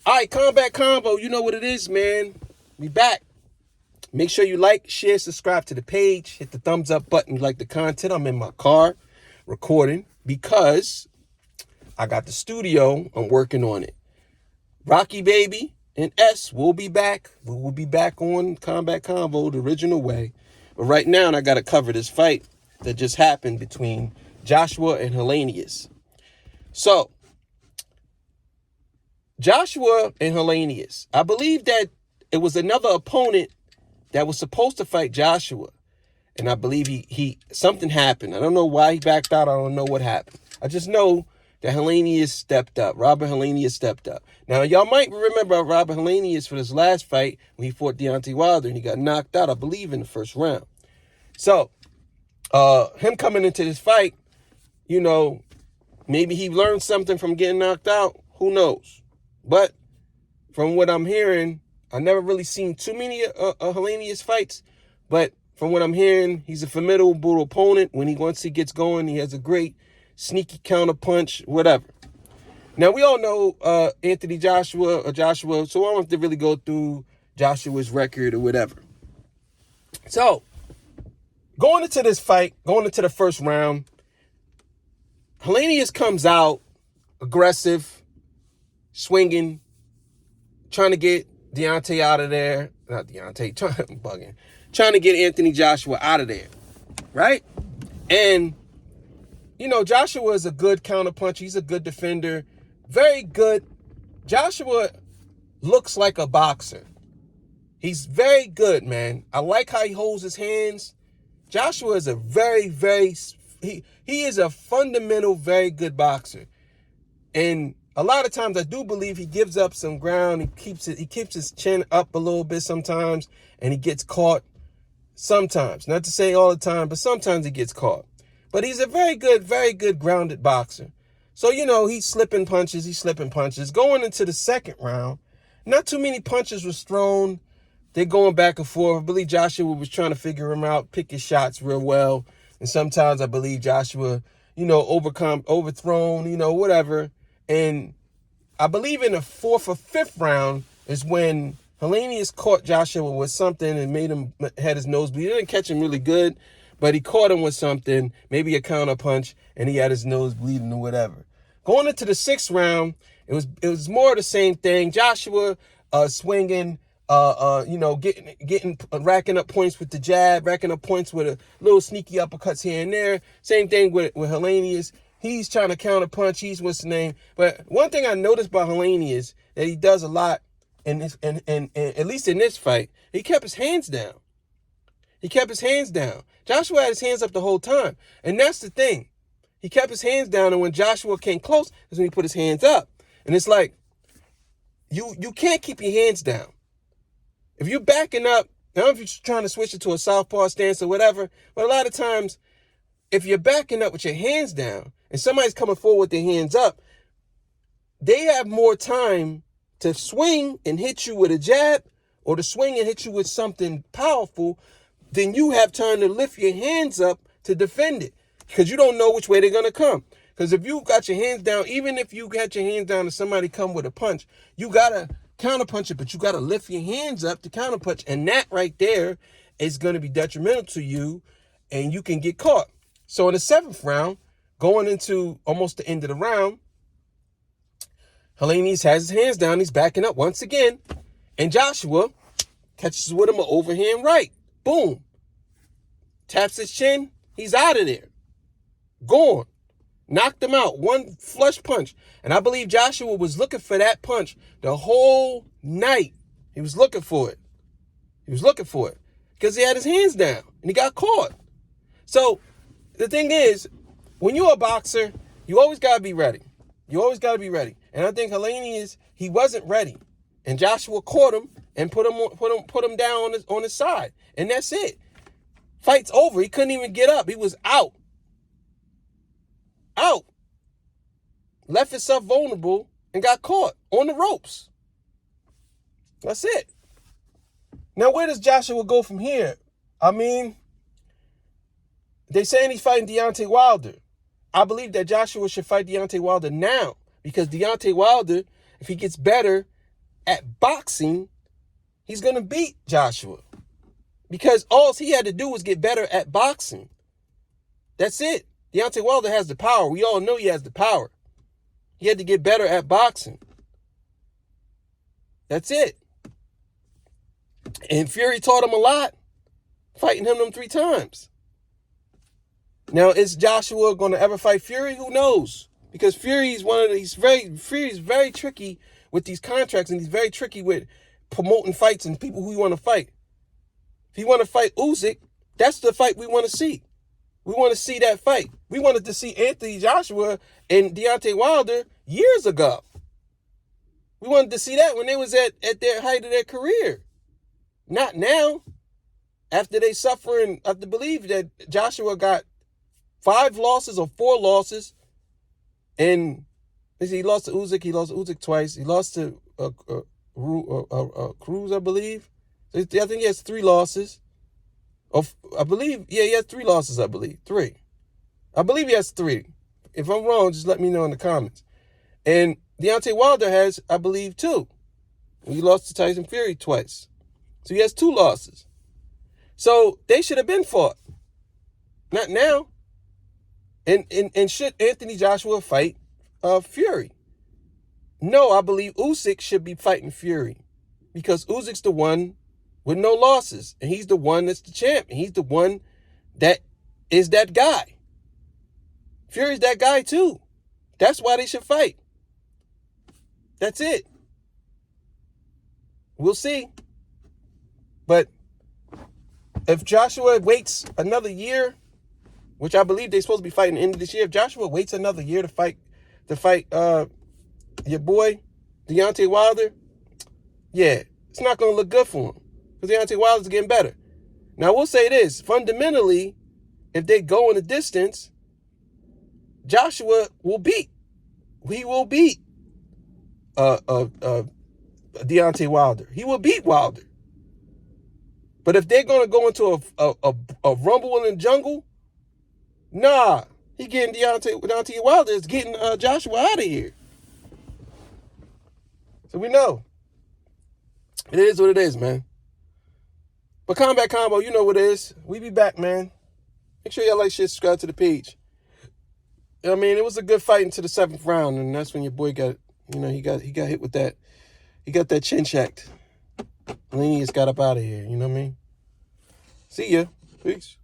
All right, Kombat Konvo, you know what it is, man. We back. Make sure you like, share, subscribe to the page. Hit the thumbs up button if you like the content. I'm in my car recording because I got the studio. I'm working on it. Rocky Baby and S will be back. We will be back on Kombat Konvo the original way. But right now, I got to cover this fight that just happened between Joshua and Helenius. So, Joshua and Helenius. I believe that it was another opponent that was supposed to fight Joshua. And I believe he something happened. I don't know why he backed out. I don't know what happened. I just know that Helenius stepped up. Robert Helenius stepped up. Now, y'all might remember Robert Helenius for this last fight when he fought Deontay Wilder and he got knocked out, I believe, in the first round. So, him coming into this fight, you know, maybe he learned something from getting knocked out. Who knows? But from what I'm hearing, I never really seen too many Helenius fights. But from what I'm hearing, he's a formidable opponent. Once he gets going, he has a great sneaky counter punch, whatever. Now, we all know Anthony Joshua, so I don't have to really go through Joshua's record or whatever. So, going into this fight, going into the first round, Helenius comes out aggressive, swinging, trying to get Deontay out of there. Not Deontay, I'm bugging. Trying to get Anthony Joshua out of there, right? And, you know, Joshua is a good counterpuncher. He's a good defender. Very good. Joshua looks like a boxer. He's very good, man. I like how he holds his hands. Joshua is a he is a fundamental, very good boxer. And a lot of times I do believe he gives up some ground. He keeps his chin up a little bit sometimes, and he gets caught sometimes. Not to say all the time, but sometimes he gets caught. But he's a very good grounded boxer. So, you know, he's slipping punches. Going into the second round, not too many punches was thrown. They're going back and forth. I believe Joshua was trying to figure him out, pick his shots real well. And sometimes I believe Joshua, you know, overthrown, you know, whatever. And I believe in the fourth or fifth round is when Helenius caught Joshua with something and made him had his nose bleed. He didn't catch him really good, but he caught him with something, maybe a counter punch, and he had his nose bleeding or whatever. Going into the sixth round, it was more of the same thing. Joshua swinging, you know, racking up points with the jab, racking up points with a little sneaky uppercuts here and there. Same thing with Helenius. He's trying to counter punch. What's the name? But one thing I noticed about Helenius that he does a lot, and at least in this fight, he kept his hands down. Joshua had his hands up the whole time, and that's the thing. He kept his hands down, and when Joshua came close, that's when he put his hands up. And it's like you can't keep your hands down. If you're backing up, I don't know if you're trying to switch it to a southpaw stance or whatever, but a lot of times, if you're backing up with your hands down and somebody's coming forward with their hands up, they have more time to swing and hit you with a jab or to swing and hit you with something powerful than you have time to lift your hands up to defend it because you don't know which way they're going to come. Because if you got your hands down, even if you got your hands down and somebody come with a punch, you got to counterpunch it, but you got to lift your hands up to counterpunch. And that right there is going to be detrimental to you and you can get caught. So in the seventh round, going into almost the end of the round, Helenius has his hands down. He's backing up once again. And Joshua catches with him an overhand right. Boom. Taps his chin. He's out of there. Gone. Knocked him out. One flush punch. And I believe Joshua was looking for that punch the whole night. He was looking for it. Because he had his hands down. And he got caught. So the thing is, when you're a boxer, you always got to be ready. And I think Helenius, he wasn't ready. And Joshua caught him and put him down on his side. And that's it. Fight's over. He couldn't even get up. He was out. Left himself vulnerable and got caught on the ropes. That's it. Now, where does Joshua go from here? I mean, they're saying he's fighting Deontay Wilder. I believe that Joshua should fight Deontay Wilder now because Deontay Wilder, if he gets better, at boxing, he's going to beat Joshua. Because all he had to do was get better at boxing. That's it. Deontay Wilder has the power. We all know he has the power. He had to get better at boxing. That's it. And Fury taught him a lot, fighting him them 3 times. Now, is Joshua going to ever fight Fury? Who knows? Because Fury's very tricky with these contracts, and he's very tricky with promoting fights and people who he want to fight. If he want to fight Usyk, that's the fight we want to see. We want to see that fight. We wanted to see Anthony Joshua and Deontay Wilder years ago. We wanted to see that when they was at their height of their career. Not now. After they suffering, I believe that Joshua got 5 losses or 4 losses. And he lost to Usyk. He lost to Usyk twice. He lost to Cruz, I believe. I think he has 3 losses. I believe, yeah, he has 3 losses, I believe. 3. I believe he has 3. If I'm wrong, just let me know in the comments. And Deontay Wilder has, I believe, 2. He lost to Tyson Fury twice. So he has 2 losses. So they should have been fought. Not now. And should Anthony Joshua fight Fury? No, I believe Usyk should be fighting Fury. Because Usyk's the one with no losses. And he's the one that's the champ. And he's the one that is that guy. Fury's that guy too. That's why they should fight. That's it. We'll see. But if Joshua waits another year, which I believe they're supposed to be fighting the end of this year, if Joshua waits another year to fight your boy Deontay Wilder, yeah, it's not going to look good for him. Because Deontay Wilder's getting better. Now, we'll say this. Fundamentally, if they go in the distance, Joshua will beat. He will beat Deontay Wilder. He will beat Wilder. But if they're going to go into a rumble in the jungle, nah. He getting Deontay Wilder is getting Joshua out of here. So we know. It is what it is, man. But Kombat Konvo, you know what it is. We be back, man. Make sure y'all like, share, subscribe to the page. I mean, it was a good fight into the 7th round, and that's when your boy got, he got hit with that. He got that chin checked. And then he just got up out of here, you know what I mean? See ya. Peace.